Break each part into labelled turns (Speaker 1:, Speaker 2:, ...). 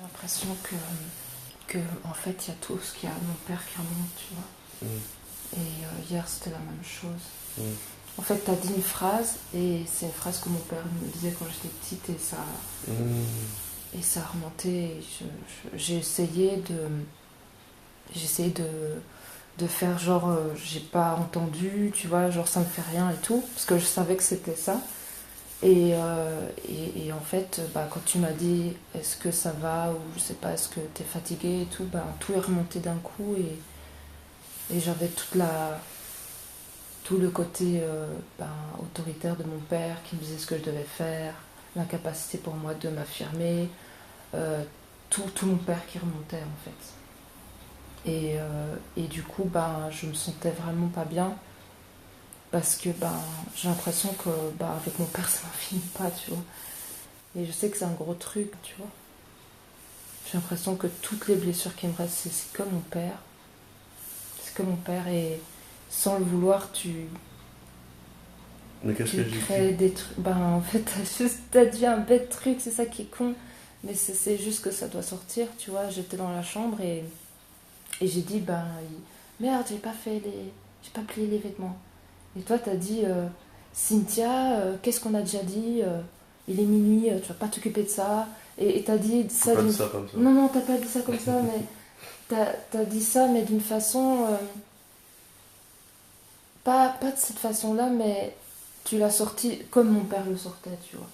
Speaker 1: l'impression que en fait, il y a tout ce qu'il y a mon père qui remonte, tu vois. Et hier, c'était la même chose. En fait, t'as dit une phrase, et c'est une phrase que mon père me disait quand j'étais petite, et ça a remonté. Et j'ai essayé de faire genre, j'ai pas entendu, tu vois, genre ça me fait rien et tout, parce que je savais que c'était ça. Et en fait, quand tu m'as dit est-ce que ça va, ou je sais pas, est-ce que t'es fatiguée et tout, tout est remonté d'un coup, et j'avais tout le côté autoritaire de mon père qui me disait ce que je devais faire, l'incapacité pour moi de m'affirmer, tout mon père qui remontait en fait. Et du coup, je me sentais vraiment pas bien parce que j'ai l'impression que avec mon père ça n'en finit pas, tu vois. Et je sais que c'est un gros truc, tu vois. J'ai l'impression que toutes les blessures qui me restent, c'est comme mon père. C'est comme mon père, et sans le vouloir,
Speaker 2: Mais qu'est-ce que j'ai
Speaker 1: crées des trucs. En fait, t'as dit un bête truc, c'est ça qui est con. Mais c'est juste que ça doit sortir, tu vois. J'étais dans la chambre et j'ai dit, merde, j'ai pas plié les vêtements. Et toi, t'as dit, Cynthia, qu'est-ce qu'on a déjà dit, il est minuit, tu vas pas t'occuper de ça. Et t'as dit ça
Speaker 2: pas dit ça comme ça.
Speaker 1: Non, t'as pas dit ça comme ça, mais t'as dit ça, mais d'une façon. Pas de cette façon-là, mais tu l'as sorti comme mon père le sortait, tu vois.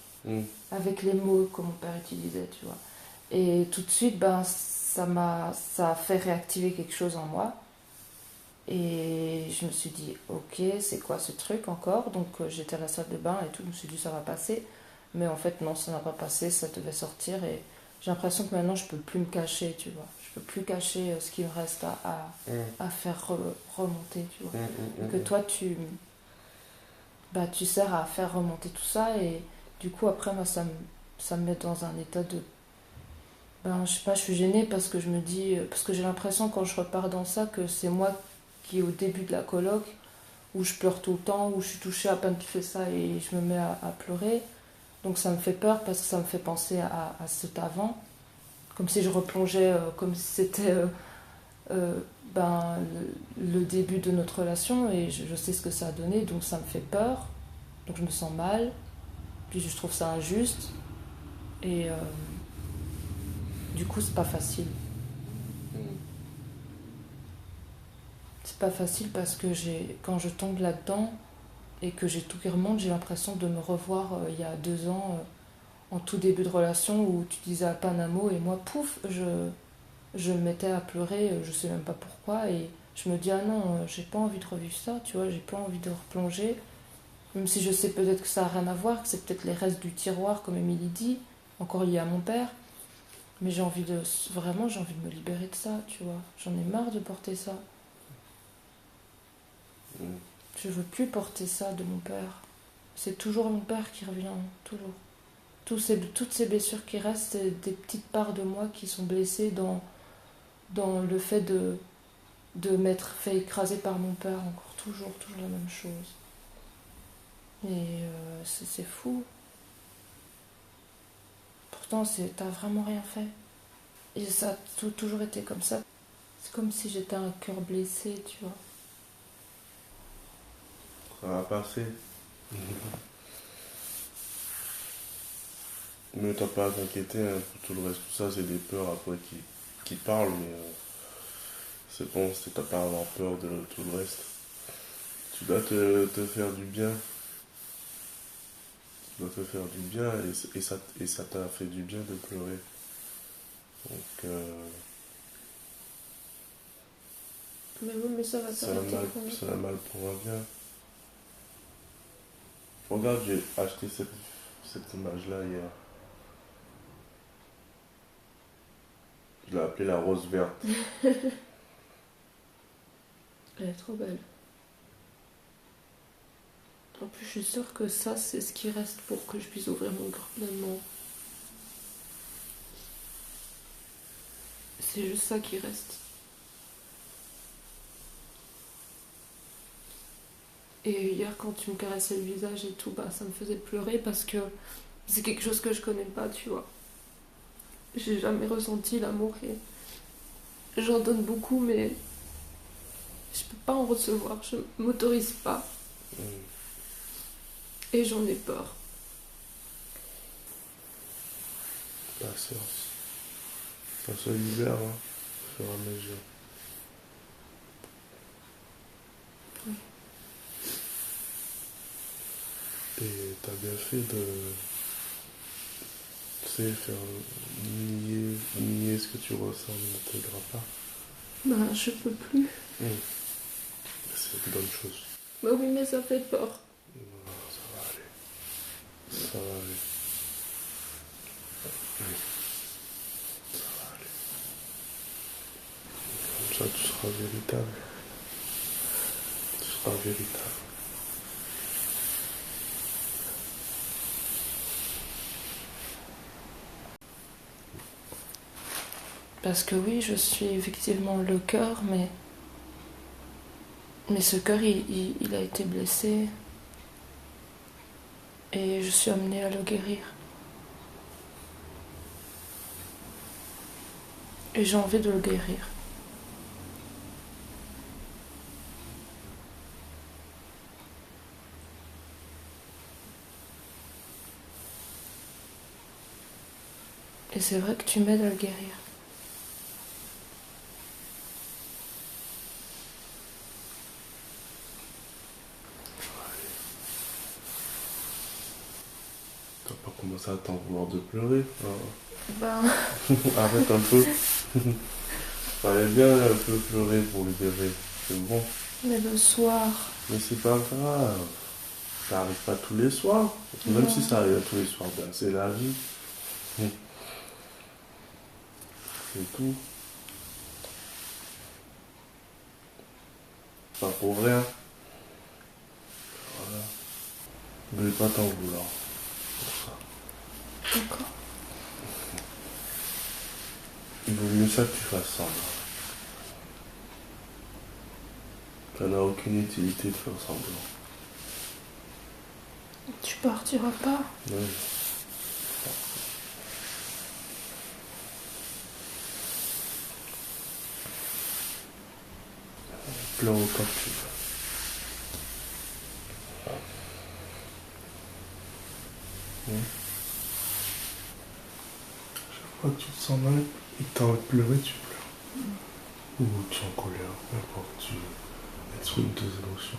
Speaker 1: Avec les mots que mon père utilisait, tu vois. Et tout de suite, ça a fait réactiver quelque chose en moi. Et je me suis dit, ok, c'est quoi ce truc encore? Donc j'étais à la salle de bain et tout, je me suis dit, ça va passer. Mais en fait, non, ça n'a pas passé, ça devait sortir. Et j'ai l'impression que maintenant, je peux plus me cacher, tu vois. Je peux plus cacher ce qui me reste à faire remonter, tu vois. Et que toi, tu sers à faire remonter tout ça. Et du coup, après, moi, ça me met dans un état de... je sais pas, je suis gênée parce que je me dis... Parce que j'ai l'impression, quand je repars dans ça, que c'est moi qui, au début de la coloc, où je pleure tout le temps, où je suis touchée à peine tu fais ça et je me mets à pleurer. Donc ça me fait peur parce que ça me fait penser à cet avant. Comme si je replongeais, comme si c'était le début de notre relation, et je sais ce que ça a donné, donc ça me fait peur. Donc je me sens mal, puis je trouve ça injuste. Et du coup, c'est pas facile. C'est pas facile parce que quand je tombe là-dedans et que j'ai tout qui remonte, j'ai l'impression de me revoir il y a 2 ans, en tout début de relation, où tu disais à peine un mot et moi, pouf, je me mettais à pleurer, je sais même pas pourquoi, et je me dis, ah non, j'ai pas envie de revivre ça, tu vois, j'ai pas envie de replonger. Même si je sais peut-être que ça a rien à voir, que c'est peut-être les restes du tiroir, comme Émilie dit, encore lié à mon père. Mais j'ai envie de me libérer de ça, tu vois. J'en ai marre de porter ça. Je veux plus porter ça de mon père. C'est toujours mon père qui revient, toujours. Toutes ces blessures qui restent, c'est des petites parts de moi qui sont blessées dans le fait de m'être fait écraser par mon père, encore toujours la même chose. Et c'est fou. Pourtant, t'as vraiment rien fait. Et ça a toujours été comme ça. C'est comme si j'étais un cœur blessé, tu vois.
Speaker 2: Ça va passer. Mais t'as pas à t'inquiéter, hein, pour tout le reste. Tout ça, c'est des peurs après qui parlent, mais c'est bon, t'as pas à avoir peur de tout le reste. Tu dois te faire du bien. Tu dois te faire du bien, et ça t'a fait du bien de pleurer. Donc,
Speaker 1: Mais oui, mais ça va s'arrêter.
Speaker 2: c'est un mal pour un bien. Regarde, j'ai acheté cette image-là hier. Je l'ai appelée la rose verte.
Speaker 1: Elle est trop belle. En plus, je suis sûre que ça, c'est ce qui reste pour que je puisse ouvrir mon cœur pleinement. C'est juste ça qui reste. Et hier, quand tu me caressais le visage et tout, ça me faisait pleurer parce que c'est quelque chose que je connais pas, tu vois.
Speaker 3: j'ai jamais ressenti l'amour et j'en donne beaucoup, mais je peux pas en recevoir, je m'autorise pas et j'en ai peur.
Speaker 2: Patience. Ça se libère, hein, au fur et à mesure. Et t'as bien fait de, tu sais, faire nier ce que tu ressens ne t'aidera pas.
Speaker 3: Ben, je peux plus.
Speaker 2: C'est une bonne chose.
Speaker 3: Bah oui, mais ça fait peur.
Speaker 2: Non, ça va aller. Ça va aller. Ça va aller. Comme ça, tu seras véritable. Tu seras véritable.
Speaker 1: Parce que oui, je suis effectivement le cœur, mais ce cœur, il a été blessé. Et je suis amenée à le guérir. Et j'ai envie de le guérir. Et c'est vrai que tu m'aides à le guérir.
Speaker 2: T'as pas commencé à t'en vouloir de pleurer, hein.
Speaker 1: Ben,
Speaker 2: Arrête un peu. Fallait bien un peu pleurer pour libérer. C'est bon.
Speaker 1: mais le soir,
Speaker 2: Mais c'est pas grave. Ça arrive pas tous les soirs. Même
Speaker 1: Non.
Speaker 2: si ça arrive tous les soirs, ben c'est la vie. C'est tout. Pas pour rien. Voilà. Ne vais pas t'en vouloir pour ça.
Speaker 1: d'accord.
Speaker 2: Il vaut mieux ça que tu fasses semblant. Ça n'a aucune utilité de faire semblant.
Speaker 1: Tu partiras pas.
Speaker 2: Oui. Pleure autant que tu veux. Chaque fois que tu te sens mal et que tu as envie de pleurer, tu pleures. Ou tu es en colère, n'importe, tu exprimes tes émotions.